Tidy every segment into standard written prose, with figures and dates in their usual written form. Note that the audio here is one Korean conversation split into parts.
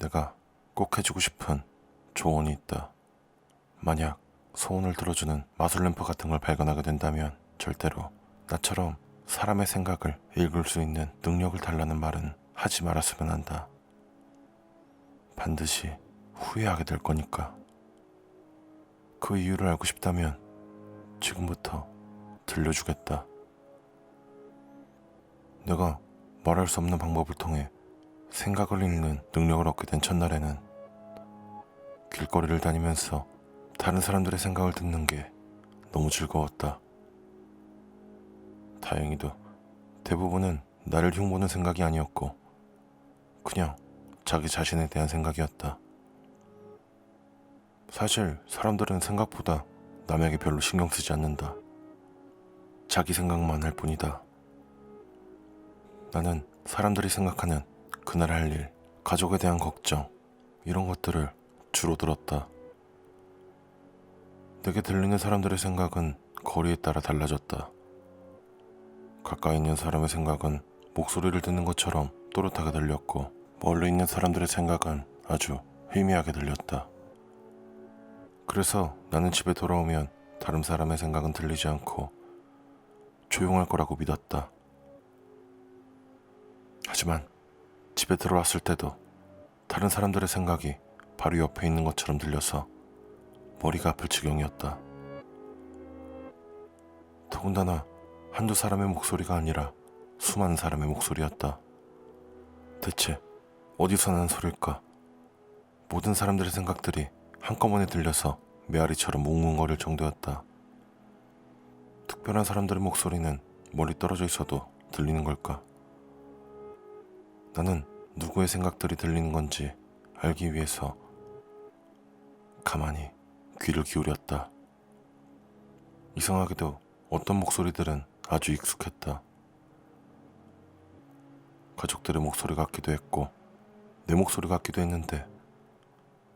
내가 꼭 해주고 싶은 조언이 있다. 만약 소원을 들어주는 마술 램프 같은 걸 발견하게 된다면 절대로 나처럼 사람의 생각을 읽을 수 있는 능력을 달라는 말은 하지 말았으면 한다. 반드시 후회하게 될 거니까. 그 이유를 알고 싶다면 지금부터 들려주겠다. 내가 말할 수 없는 방법을 통해 생각을 읽는 능력을 얻게 된 첫날에는 길거리를 다니면서 다른 사람들의 생각을 듣는 게 너무 즐거웠다. 다행히도 대부분은 나를 흉보는 생각이 아니었고 그냥 자기 자신에 대한 생각이었다. 사실 사람들은 생각보다 남에게 별로 신경 쓰지 않는다. 자기 생각만 할 뿐이다. 나는 사람들이 생각하는 그날 할 일, 가족에 대한 걱정, 이런 것들을 주로 들었다. 내게 들리는 사람들의 생각은 거리에 따라 달라졌다. 가까이 있는 사람의 생각은 목소리를 듣는 것처럼 또렷하게 들렸고, 멀리 있는 사람들의 생각은 아주 희미하게 들렸다. 그래서 나는 집에 돌아오면 다른 사람의 생각은 들리지 않고 조용할 거라고 믿었다. 하지만 집에 들어왔을 때도 다른 사람들의 생각이 바로 옆에 있는 것처럼 들려서 머리가 아플 지경이었다. 더군다나 한두 사람의 목소리가 아니라 수많은 사람의 목소리였다. 대체 어디서 나는 소리일까? 모든 사람들의 생각들이 한꺼번에 들려서 메아리처럼 웅웅거릴 정도였다. 특별한 사람들의 목소리는 멀리 떨어져 있어도 들리는 걸까? 나는 누구의 생각들이 들리는 건지 알기 위해서 가만히 귀를 기울였다. 이상하게도 어떤 목소리들은 아주 익숙했다. 가족들의 목소리 같기도 했고 내 목소리 같기도 했는데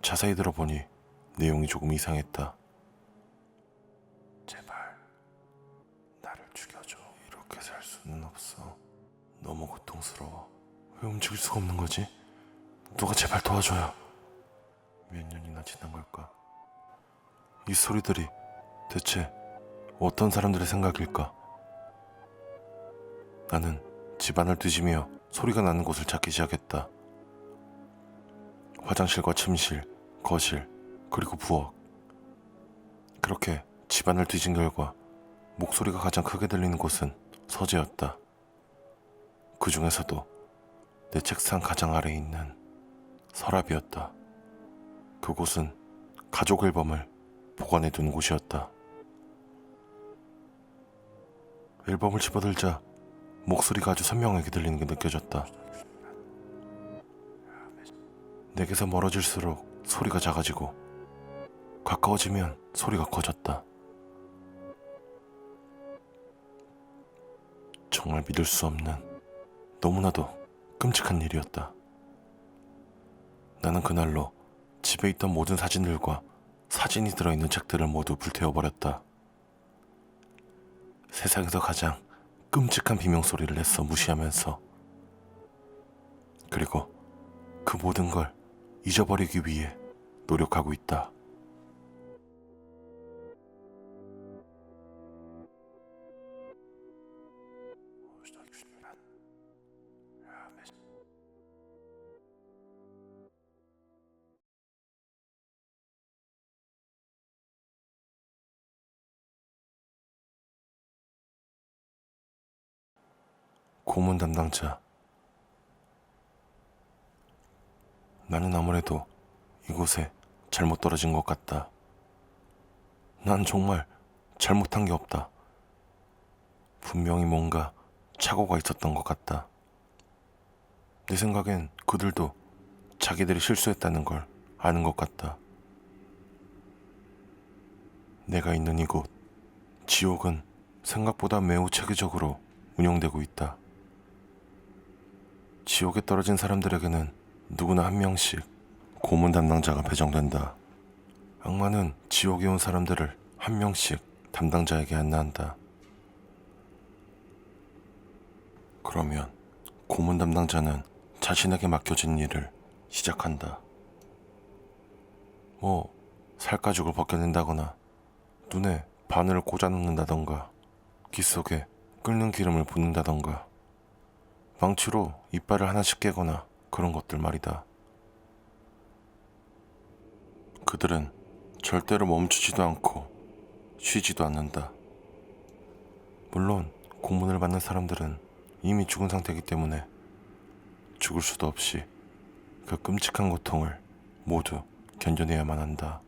자세히 들어보니 내용이 조금 이상했다. 제발 나를 죽여줘. 이렇게 살 수는 없어. 너무 고통스러워. 왜 움직일 수가 없는 거지? 누가 제발 도와줘요. 몇 년이나 지난 걸까? 이 소리들이 대체 어떤 사람들의 생각일까? 나는 집안을 뒤지며 소리가 나는 곳을 찾기 시작했다. 화장실과 침실, 거실, 그리고 부엌. 그렇게 집안을 뒤진 결과 목소리가 가장 크게 들리는 곳은 서재였다. 그 중에서도 내 책상 가장 아래에 있는 서랍이었다. 그곳은 가족 앨범을 보관해 둔 곳이었다. 앨범을 집어들자 목소리가 아주 선명하게 들리는 게 느껴졌다. 내게서 멀어질수록 소리가 작아지고 가까워지면 소리가 커졌다. 정말 믿을 수 없는, 너무나도 끔찍한 일이었다. 나는 그날로 집에 있던 모든 사진들과 사진이 들어있는 책들을 모두 불태워버렸다. 세상에서 가장 끔찍한 비명소리를 냈어 무시하면서. 그리고 그 모든 걸 잊어버리기 위해 노력하고 있다. 고문 담당자. 나는 아무래도 이곳에 잘못 떨어진 것 같다. 난 정말 잘못한 게 없다. 분명히 뭔가 착오가 있었던 것 같다. 내 생각엔 그들도 자기들이 실수했다는 걸 아는 것 같다. 내가 있는 이곳, 지옥은 생각보다 매우 체계적으로 운영되고 있다. 지옥에 떨어진 사람들에게는 누구나 한 명씩 고문 담당자가 배정된다. 악마는 지옥에 온 사람들을 한 명씩 담당자에게 안내한다. 그러면 고문 담당자는 자신에게 맡겨진 일을 시작한다. 뭐 살가죽을 벗겨낸다거나 눈에 바늘을 꽂아 놓는다던가 귀 속에 끓는 기름을 붓는다던가 망치로 이빨을 하나씩 깨거나 그런 것들 말이다. 그들은 절대로 멈추지도 않고 쉬지도 않는다. 물론 고문을 받는 사람들은 이미 죽은 상태이기 때문에 죽을 수도 없이 그 끔찍한 고통을 모두 견뎌내야만 한다.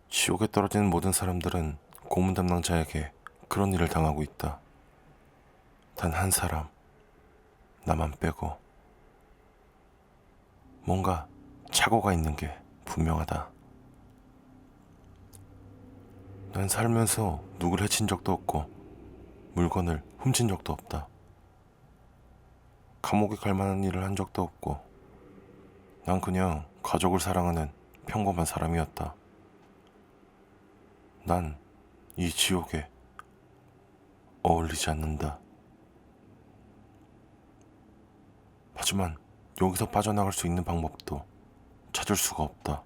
지옥에 떨어지는 모든 사람들은 고문 담당자에게 그런 일을 당하고 있다. 단 한 사람, 나만 빼고. 뭔가 착오가 있는 게 분명하다. 난 살면서 누굴 해친 적도 없고 물건을 훔친 적도 없다. 감옥에 갈 만한 일을 한 적도 없고 난 그냥 가족을 사랑하는 평범한 사람이었다. 난 이 지옥에 어울리지 않는다. 하지만 여기서 빠져나갈 수 있는 방법도 찾을 수가 없다.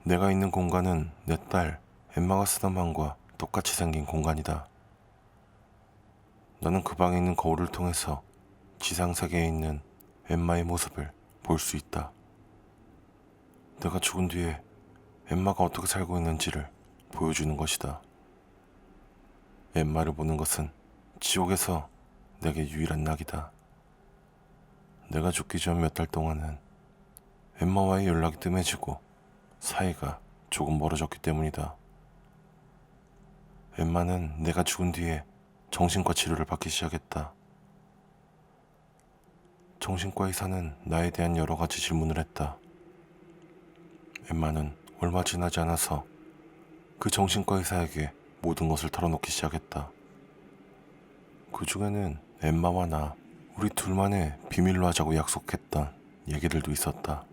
내가 있는 공간은 내 딸 엠마가 쓰던 방과 똑같이 생긴 공간이다. 나는 그 방에 있는 거울을 통해서 지상세계에 있는 엠마의 모습을 볼 수 있다. 내가 죽은 뒤에 엠마가 어떻게 살고 있는지를 보여주는 것이다. 엠마를 보는 것은 지옥에서 내게 유일한 낙이다. 내가 죽기 전 몇 달 동안은 엠마와의 연락이 뜸해지고 사이가 조금 멀어졌기 때문이다. 엠마는 내가 죽은 뒤에 정신과 치료를 받기 시작했다. 정신과 의사는 나에 대한 여러 가지 질문을 했다. 엠마는 얼마 지나지 않아서 그 정신과 의사에게 모든 것을 털어놓기 시작했다. 그 중에는 엠마와 나, 우리 둘만의 비밀로 하자고 약속했던 얘기들도 있었다.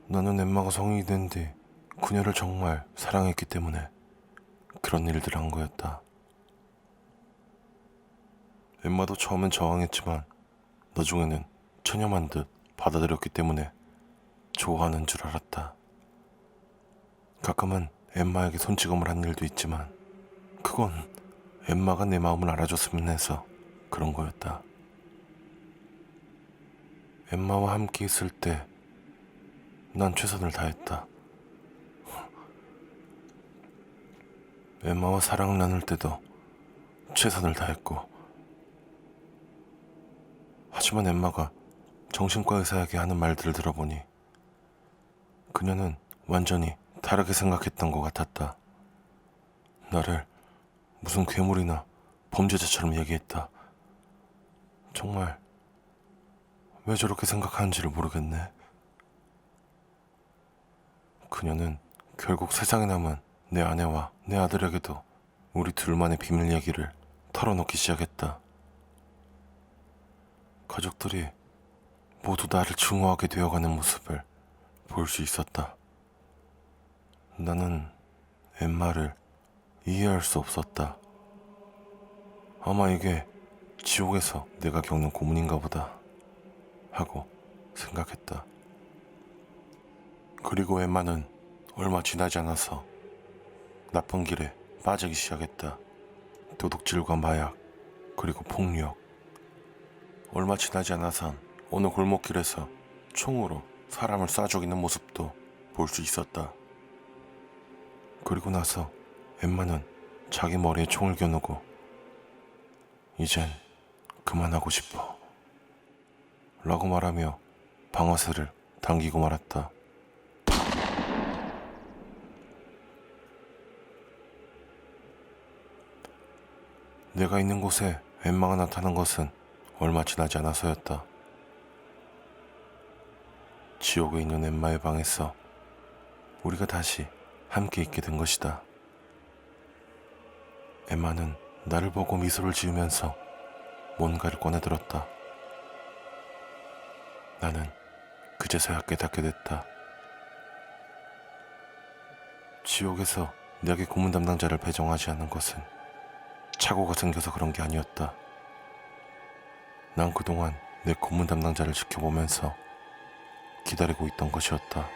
나는 엠마가 성인이 된 뒤 그녀를 정말 사랑했기 때문에 그런 일들을 한 거였다. 엠마도 처음엔 저항했지만 나중에는 처녀만 듯 받아들였기 때문에 좋아하는 줄 알았다. 가끔은 엠마에게 손찌검을 한 일도 있지만 그건 엠마가 내 마음을 알아줬으면 해서 그런 거였다. 엠마와 함께 있을 때 난 최선을 다했다. 엠마와 사랑을 나눌 때도 최선을 다했고, 하지만 엠마가 정신과 의사에게 하는 말들을 들어보니 그녀는 완전히 다르게 생각했던 것 같았다. 나를 무슨 괴물이나 범죄자처럼 얘기했다. 정말 왜 저렇게 생각하는지를 모르겠네. 그녀는 결국 세상에 남은 내 아내와 내 아들에게도 우리 둘만의 비밀 얘기를 털어놓기 시작했다. 가족들이 모두 나를 증오하게 되어가는 모습을 볼 수 있었다. 나는 엠마를 이해할 수 없었다. 아마 이게 지옥에서 내가 겪는 고문인가 보다 하고 생각했다. 그리고 엠마는 얼마 지나지 않아서 나쁜 길에 빠지기 시작했다. 도둑질과 마약, 그리고 폭력. 얼마 지나지 않아선 어느 골목길에서 총으로 사람을 쏴 죽이는 모습도 볼 수 있었다. 그리고 나서 엠마는 자기 머리에 총을 겨누고 이젠 그만하고 싶어 라고 말하며 방아쇠를 당기고 말았다. 내가 있는 곳에 엠마가 나타난 것은 얼마 지나지 않아서였다. 지옥에 있는 엠마의 방에서 우리가 다시 함께 있게 된 것이다. 엠마는 나를 보고 미소를 지으면서 뭔가를 꺼내들었다. 나는 그제서야 깨닫게 됐다. 지옥에서 내게 고문 담당자를 배정하지 않는 것은 착오가 생겨서 그런 게 아니었다. 난 그동안 내 고문 담당자를 지켜보면서 기다리고 있던 것이었다.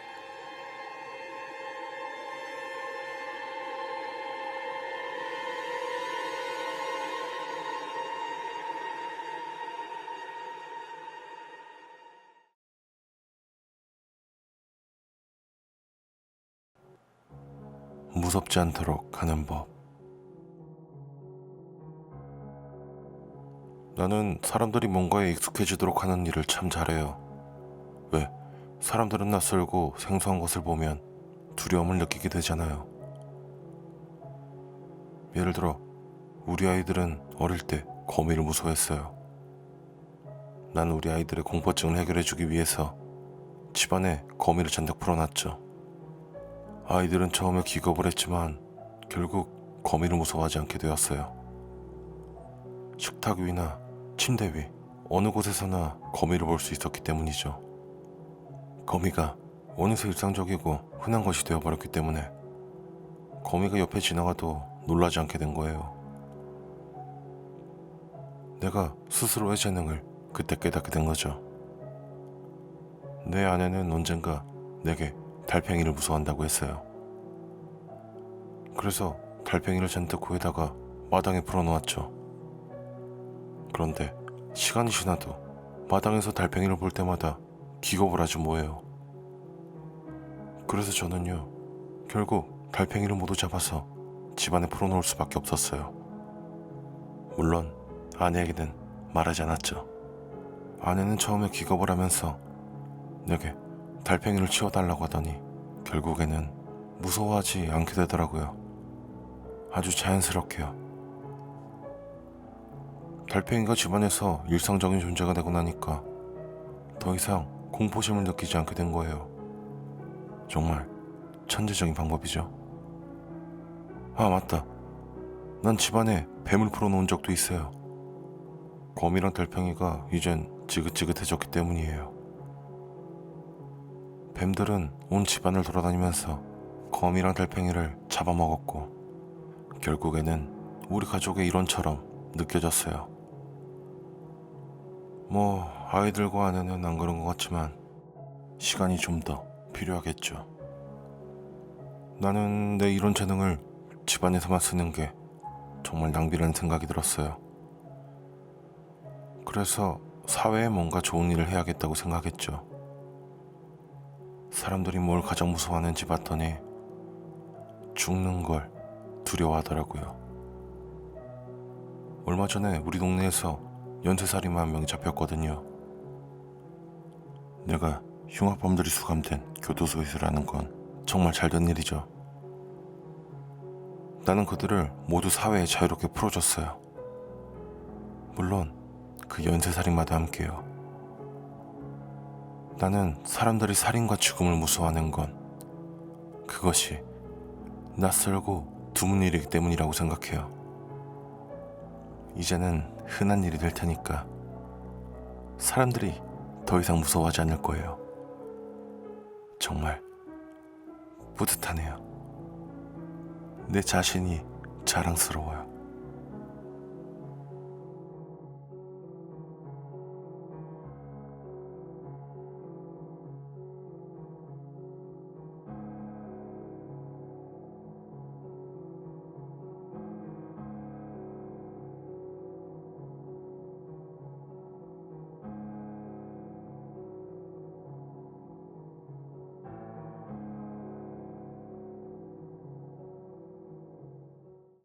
무섭지 않도록 하는 법. 나는 사람들이 뭔가에 익숙해지도록 하는 일을 참 잘해요. 왜? 사람들은 낯설고 생소한 것을 보면 두려움을 느끼게 되잖아요. 예를 들어, 우리 아이들은 어릴 때 거미를 무서워했어요. 난 우리 아이들의 공포증을 해결해주기 위해서 집안에 거미를 잔뜩 풀어놨죠. 아이들은 처음에 기겁을 했지만 결국 거미를 무서워하지 않게 되었어요. 식탁 위나 침대 위 어느 곳에서나 거미를 볼 수 있었기 때문이죠. 거미가 어느새 일상적이고 흔한 것이 되어버렸기 때문에 거미가 옆에 지나가도 놀라지 않게 된 거예요. 내가 스스로의 재능을 그때 깨닫게 된 거죠. 내 아내는 언젠가 내게 달팽이를 무서워한다고 했어요. 그래서 달팽이를 잔뜩 구해다가 마당에 풀어놓았죠. 그런데 시간이 지나도 마당에서 달팽이를 볼 때마다 기겁을 하지 뭐예요. 그래서 저는요, 결국 달팽이를 모두 잡아서 집안에 풀어놓을 수밖에 없었어요. 물론 아내에게는 말하지 않았죠. 아내는 처음에 기겁을 하면서 내게 달팽이를 치워달라고 하더니 결국에는 무서워하지 않게 되더라고요. 아주 자연스럽게요. 달팽이가 집안에서 일상적인 존재가 되고 나니까 더 이상 공포심을 느끼지 않게 된 거예요. 정말 천재적인 방법이죠. 아, 맞다. 난 집안에 뱀을 풀어놓은 적도 있어요. 거미랑 달팽이가 이젠 지긋지긋해졌기 때문이에요. 뱀들은 온 집안을 돌아다니면서 거미랑 달팽이를 잡아먹었고 결국에는 우리 가족의 일원처럼 느껴졌어요. 뭐 아이들과 아내는 안 그런 것 같지만 시간이 좀 더 필요하겠죠. 나는 내 이런 재능을 집안에서만 쓰는 게 정말 낭비라는 생각이 들었어요. 그래서 사회에 뭔가 좋은 일을 해야겠다고 생각했죠. 사람들이 뭘 가장 무서워하는지 봤더니 죽는 걸 두려워하더라고요. 얼마 전에 우리 동네에서 연쇄살인마 한 명이 잡혔거든요. 내가 흉악범들이 수감된 교도소에서 일하는 건 정말 잘된 일이죠. 나는 그들을 모두 사회에 자유롭게 풀어줬어요. 물론 그 연쇄살인마도 함께요. 나는 사람들이 살인과 죽음을 무서워하는 건 그것이 낯설고 드문 일이기 때문이라고 생각해요. 이제는 흔한 일이 될 테니까 사람들이 더 이상 무서워하지 않을 거예요. 정말 뿌듯하네요. 내 자신이 자랑스러워요.